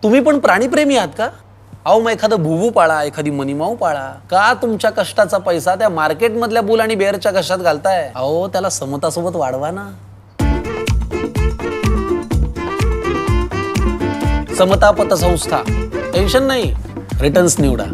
तुम्ही पण प्राणीप्रेमी आहात का? अहो मग एखादं भुवू पाळा, एखादी मनीमाऊ पाळा. का तुमच्या कष्टाचा पैसा त्या मार्केटमधल्या बुल आणि बेअरच्या कष्टात घालताय? अहो त्याला समतासोबत वाढवा ना. समता पतसंस्था, टेन्शन नाही, रिटर्न्स निवडा.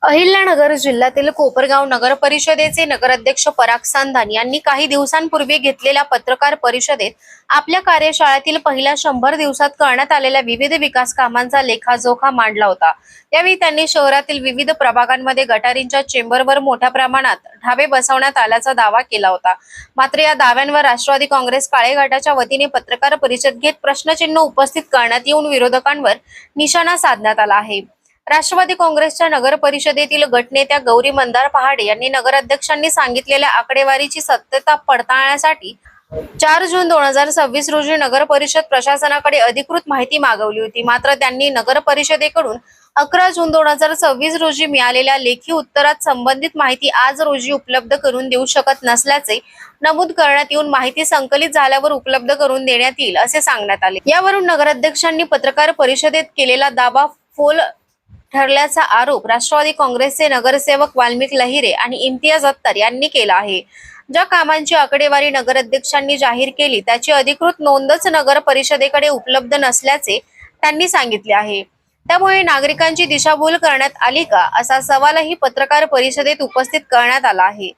अहिल्यानगर जिल्ह्यातील कोपरगाव नगर परिषदेचे नगराध्यक्ष पराग सांदान यांनी काही दिवसांपूर्वी घेतलेल्या पत्रकार परिषदेत आपल्या कार्यशाळेतील पहिल्या 100 दिवसात करण्यात आलेल्या विविध विकास कामांचा लेखाजोखा मांडला होता. यावेळी त्यांनी शहरातील विविध प्रभागांमध्ये गटारींच्या चेंबरवर मोठ्या प्रमाणात ढाबे बसवण्यात आल्याचा दावा केला होता. मात्र या दाव्यांवर राष्ट्रवादी काँग्रेस काळे गटाच्या वतीने पत्रकार परिषद घेत प्रश्नचिन्ह उपस्थित करण्यात येऊन विरोधकांवर निशाणा साधण्यात आला आहे. राष्ट्रवादी काँग्रेसच्या नगर परिषदेतील गटनेत्या गौरी मंदार पहाडे यांनी नगराध्यक्षांनी सांगितलेल्या आकडेवारीची सत्यता पडताळण्यासाठी 4 जून 2026 रोजी नगर परिषद प्रशासनाकडे अधिकृत माहिती मागवली होती. मात्र त्यांनी नगर परिषदेकडून 11 जून 2026 रोजी मिळालेल्या लेखी उत्तरात संबंधित माहिती आज रोजी उपलब्ध करून देऊ शकत नसल्याचे नमूद करण्यात येऊन माहिती संकलित झाल्यावर उपलब्ध करून देण्यात येईल असे सांगण्यात आले. यावरून नगराध्यक्षांनी पत्रकार परिषदेत केलेला दावा फोल ठरल्याचा आरोप राष्ट्रवादी काँग्रेसचे नगरसेवक वाल्मिक लहिरे आणि इम्तियाज अत्तर यांनी केला आहे. ज्या कामांची आकडेवारी नगराध्यक्षांनी जाहीर केली त्याची अधिकृत नोंदच नगर परिषदेकडे उपलब्ध नसल्याचे त्यांनी सांगितले आहे. त्यामुळे नागरिकांची दिशाभूल करण्यात आली का असा सवालही पत्रकार परिषदेत उपस्थित करण्यात आला आहे.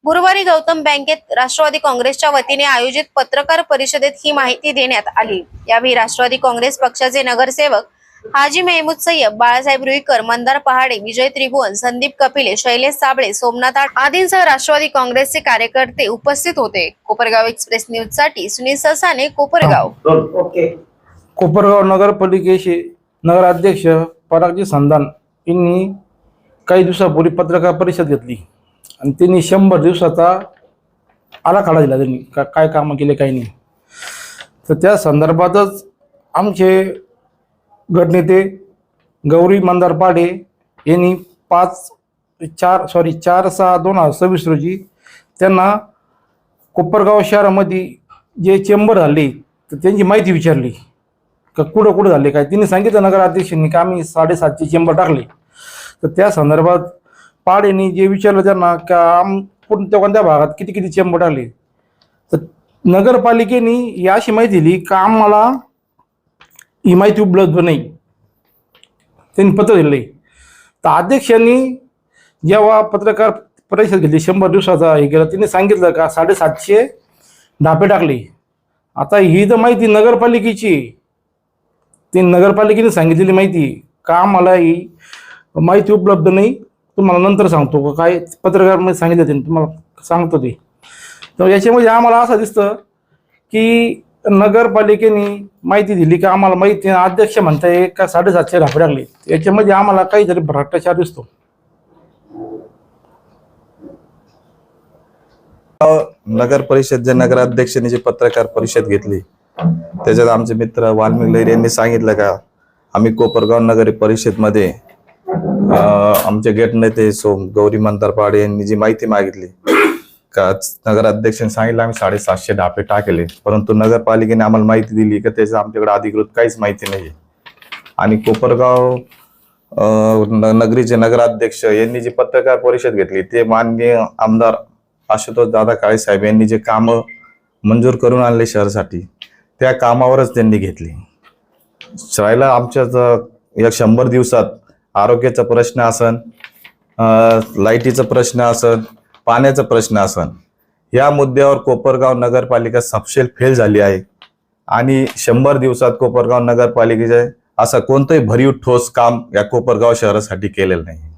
गुरुवारी गौतम बँकेत राष्ट्रवादी काँग्रेसच्या वतीने आयोजित पत्रकार परिषदेत ही माहिती देण्यात आली. यावेळी राष्ट्रवादी काँग्रेस पक्षाचे नगरसेवक हाजी मेहमूद सय्यद, बाळासाहेब रुईकर, मंदार पहाडे, विजय त्रिभुवन, संदीप कपिले, शैलेश साबळे, सोमनाथ आठ आदींसह राष्ट्रवादी काँग्रेसचे कार्यकर्ते उपस्थित होते. कोपरगाव एक्सप्रेस न्यूज साठी सुनील ससाने, कोपरगाव. कोपरगाव नगरपालिकेचे नगराध्यक्ष परागजी सांदान यांनी काही दिवसापूर्वी पत्रकार परिषद घेतली आणि त्यांनी 100 दिवसाचा आराखडा दिला. त्यांनी काय कामं केले काही नाही. तर त्या संदर्भातच आमचे गटनेते गौरी मंदार पाडे यांनी 4/6/2026 रोजी त्यांना कोपरगाव शहरामध्ये जे चेंबर झाले तर त्यांची माहिती विचारली का कुठं झाले काय. त्यांनी सांगितलं नगराध्यक्षांनी की आम्ही 7.5चे चेंबर टाकले. तर त्या संदर्भात पाडेंनी जे विचारलं त्यांना का कोणत्या भागात किती चेंबर टाकले. तर नगरपालिकेने ही अशी माहिती दिली का आम्हाला ही माहिती उपलब्ध नाही. त्यांनी पत्र दिले. तर अध्यक्षांनी जेव्हा पत्रकार परिषद घेतली 100 दिवसाचा हे केलं, त्यांनी सांगितलं का 750 ढापे टाकले. आता ही तर माहिती नगरपालिकेची, ती नगरपालिकेने सांगितलेली माहिती का आम्हाला ही माहिती उपलब्ध नाही, तुम्हाला नंतर सांगतो काय पत्रकारमध्ये सांगितलं त्यांनी, तुम्हाला सांगतो ते. तर याच्यामध्ये आम्हाला असं दिसतं की नगरपालिकेने माहिती दिली का आम्हाला माहिती, अध्यक्ष म्हणताय का 750 ढापे टाकले. याच्यामध्ये आम्हाला काहीतरी भ्रष्टाचार दिसतो. नगर परिषद जे नगराध्यक्षांनी जी पत्रकार परिषद घेतली त्याच्यात आमचे मित्र वाल्मिक लहिरे यांनी सांगितलं का आम्ही कोपरगाव नगर परिषदमध्ये आमचे गटनेते गौरी मंदार पाडे यांनी जी माहिती मागितली का नगराध्यक्षांनी सांगितलं आम्ही 750 ढापे टाकले, परंतु नगरपालिकेने आम्हाला माहिती दिली की त्याचं आमच्याकडे अधिकृत काहीच माहिती नाही. आणि कोपरगाव नगरीचे नगराध्यक्ष यांनी जी पत्रकार परिषद घेतली ते माननीय आमदार आशुतोष दादा काळे साहेब यांनी जे कामं मंजूर करून आणले शहरासाठी त्या कामावरच त्यांनी घेतली. शाळेला आमच्या या 100 दिवसात आरोग्याचा प्रश्न असन, लाईटीचा प्रश्न असन, पाण्याचा प्रश्न असन, या मुद्द्यावर कोपरगाव नगरपालिका सपशेल फेल झाली आहे. आणि 100 दिवसात कोपरगाव नगरपालिकेचे असं कोणतंही भरीव ठोस काम या कोपरगाव शहरासाठी केलेलं नाही.